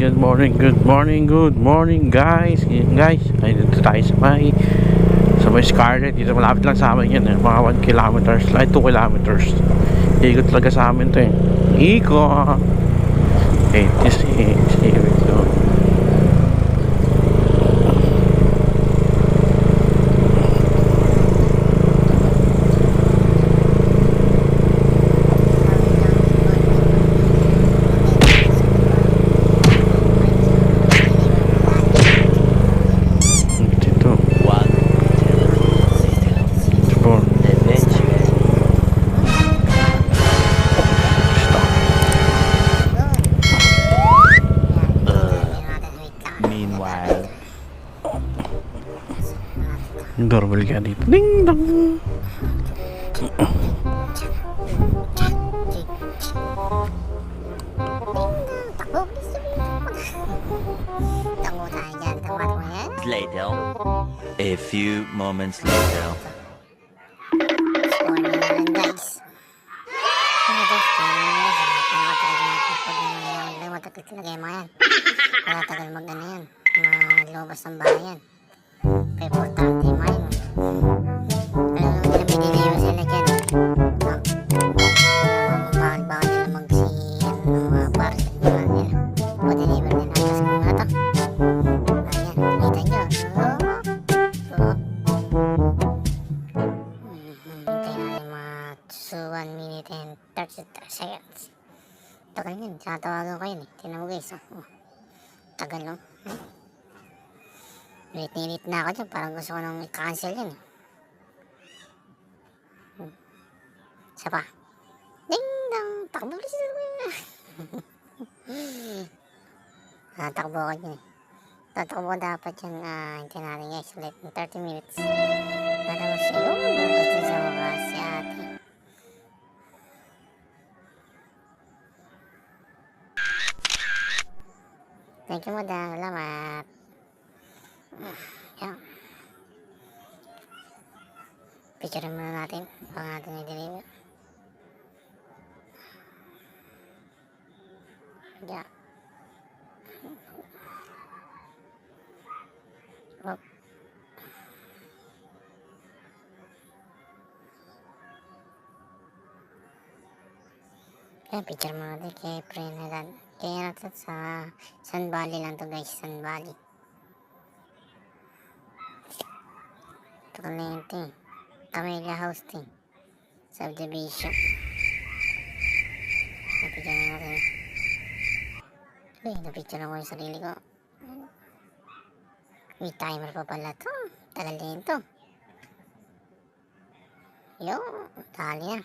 good morning, good morning, good morning guys. Yan guys, ay dito tayo sa may Scarlet. Dito malapit lang sa amin yan mga 1 kilometers, like 2 kilometers. Ikot talaga sa amin to ikot 86, here we go. Doorbell ka dito. Ding dong. Later. A few moments later. Matagal mag-ano yan, malubas ng bayan. Kaya importante yung main. Alam mo nila, biniliyo sila dyan. Bawal nila mag-siyan ng mga parcel nila. Pa-deliver nila. Tapos kung ano to. Ayan, kita nyo. Hintay natin mga 1 minute and 33 seconds. Tagal yun, tatawagan ko yun eh. Tinan mo guys, tagal no? Wait na ako dyan, parang gusto ko nang i-cancel yun. Isa pa. Ding dong, takbo bilis na. Tatakbo ako dyan eh. Tatakbo dapat yan, hintayin natin guys, ulit 30 minutes. Para mo siya yung gusto sa mga si ate. Thank you madam, salamat. Yan. Picture muna natin pag natin i-deliver. Yan. Yan, picture muna natin kay Prenadan. Kaya natin sa Sun Valley lang to guys, Sun Valley. Kalente, Camellia House team subdivision. Napicture na natin. Uy, napicture ako yung sarili ko. May timer pa pala to. Tagal din to. Yo, tali yan.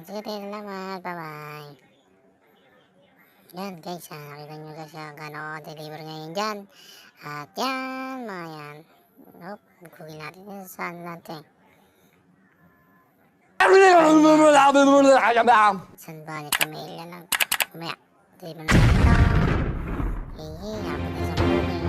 Sige tayo, salamat. Bye bye. Yan guys, nakita nyo guys gano'n deliver ngayon dyan. At yan, mga yan. Nope, google natin yun saan natin. San ba ni Camellia lang? Kumaya, deliver na natin ito. Hihi, hapon na sa morning.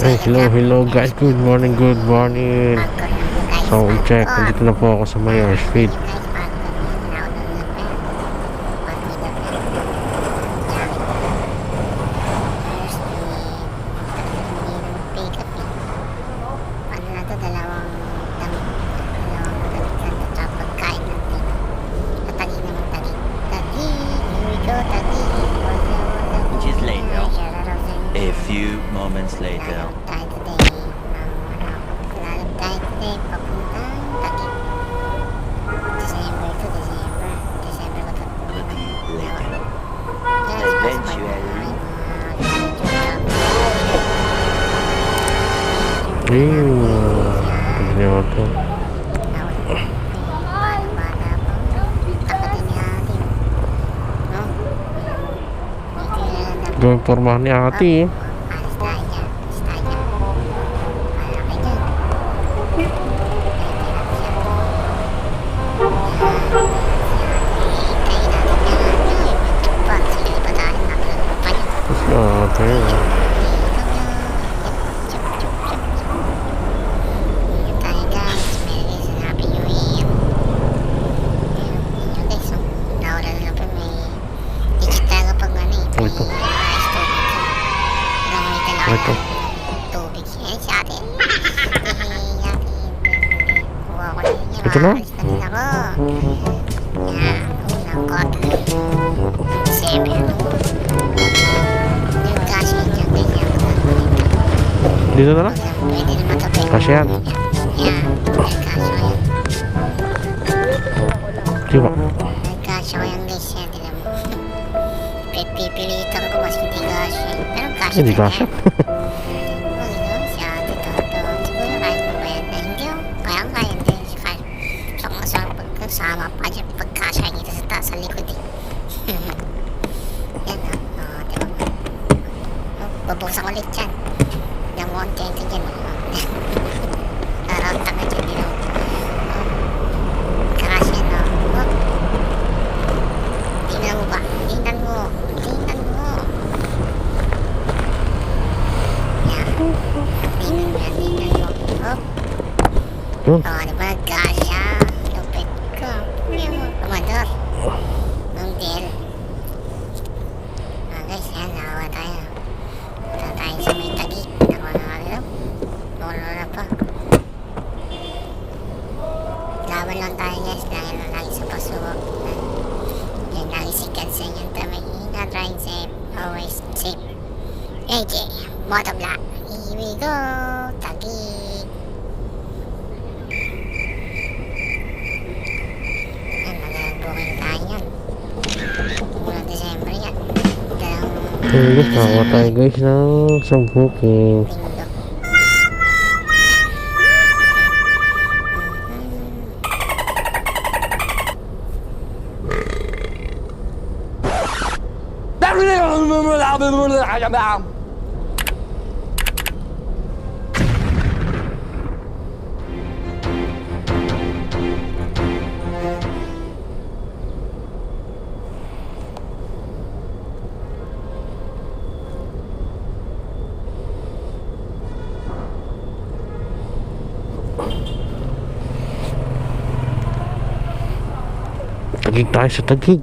Hello guys, good morning, good morning. So check, nandito na po ako sa may airspeed. Which is later. A few moments later. Tayo today, tayo today, Oh. Bata pa. Takatin niya atin. No? Gawin pormahan ni ate eh. Alis tayo dyan. Alis tayo dyan. Malaki dyan. Okay. Ito. Ito. Tubig yan sa atin. Ito na? Alis na din ako. Yan. Unang kote. Siyempre, ano? Yung kasi dyan, ganyan. Dito na lang? Pwede naman ito. Kasi yan. Yan. May kaso yan. Diba? May kaso yan guys. Yan. Tignan mo. Pipilitan ko mas hindi kasya. Pero kasya Hindi talaga. kasya. Si ate Toto. Siguro kahit mo ba yan na hindi oh. Kaya hindi. Sama pa dyan pagkasya dito sa taas sa likod eh. Yan oh. Oh, diba? Oh, babuksan ulit yan. Yung content dyan oh. Parang tanga dyan din oh. Kasya no. Oh. Tingnan mo ba? Tingnan mo. Tingnan mo. Yan. Tingnan mo yan. Tingnan mo. Oh. Yun. Oh, diba? Kasya. Lupit ko. Tingnan mo. Kumador. Nungdil. Ah, guys, yan. Nakawa tayo. Punta tayo sa may tagi. Nakawa na kayo. Lolo na pa. Laban lang tayo guys. Dahil lang lagi sa pasuko. Yan lagi si Kansen yung tamay. Ingat, ride safe. Always safe. AJ. Bottom block. Here we go. Tagi. Yan, mag-booking tayo yan. Bulan December yan. Okay guys, nakawa tayo guys ng isang booking. Linggo. Tagig tayo sa tagig.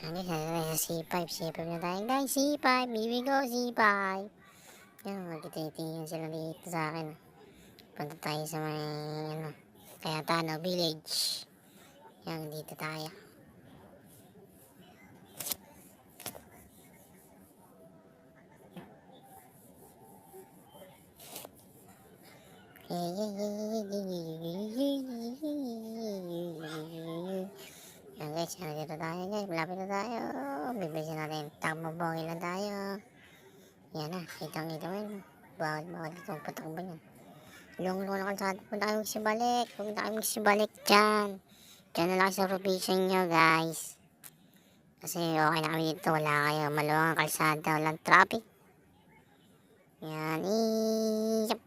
Ano sa C5? C5 na tayo guys. C5. Here we go. C5. Yan, magkititingin sila dito sa akin. Punta tayo sa may, ano, Cayetano Village. Yan, dito tayo. Yan guys, dito tayo guys. Malapit na tayo. Bibilisin natin. Takbo-bogi lang tayo. Yan na, kitang-kita mo yun. Bawal itong patakbo niyan. Long-long lang sa atin. Kung tayo magsibalik. Kung tayo magsibalik dyan. Dyan na lang sa provision nyo guys. Kasi okay na kami dito. Wala kayo. Maluwang kalsada. Walang traffic. Yan. Yep.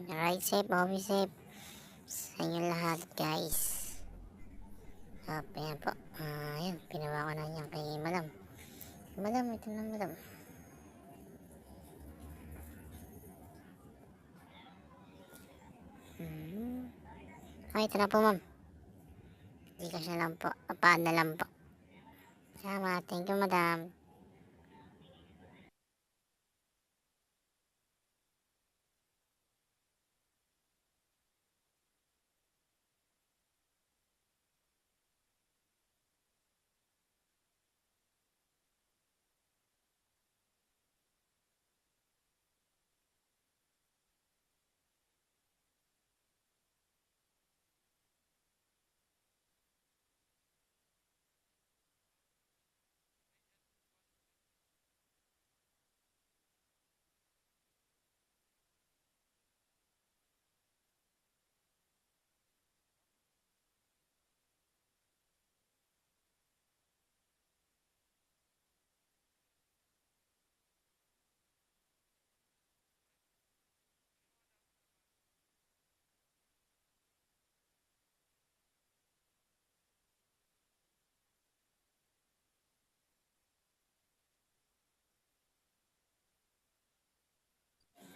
Ride safe. Always safe. Sa inyo lahat guys. Ayan po. Ayan. Pinawa ko na yan kay madam. Madam, ito na madam. Ay, ito na po ma'am. Gcash na lang po. Apaan na lang po. Salamat. Thank you madam.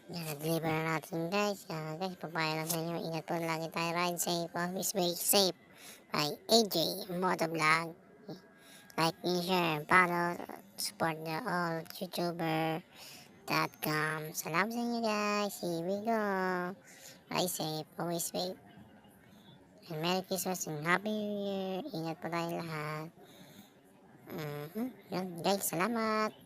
Yan, na-deliver na natin guys. Guys, papaya lang sa inyo. Ingat po lagi tayo. Ride safe. Always be safe. By AJ Motovlog. Like and share. Follow. Support the all YouTuber.com. Salamat sa inyo guys. Here we go. Ride safe. Always safe. And Merry Christmas and Happy New Year. Ingat po tayo lahat. Yun guys, salamat.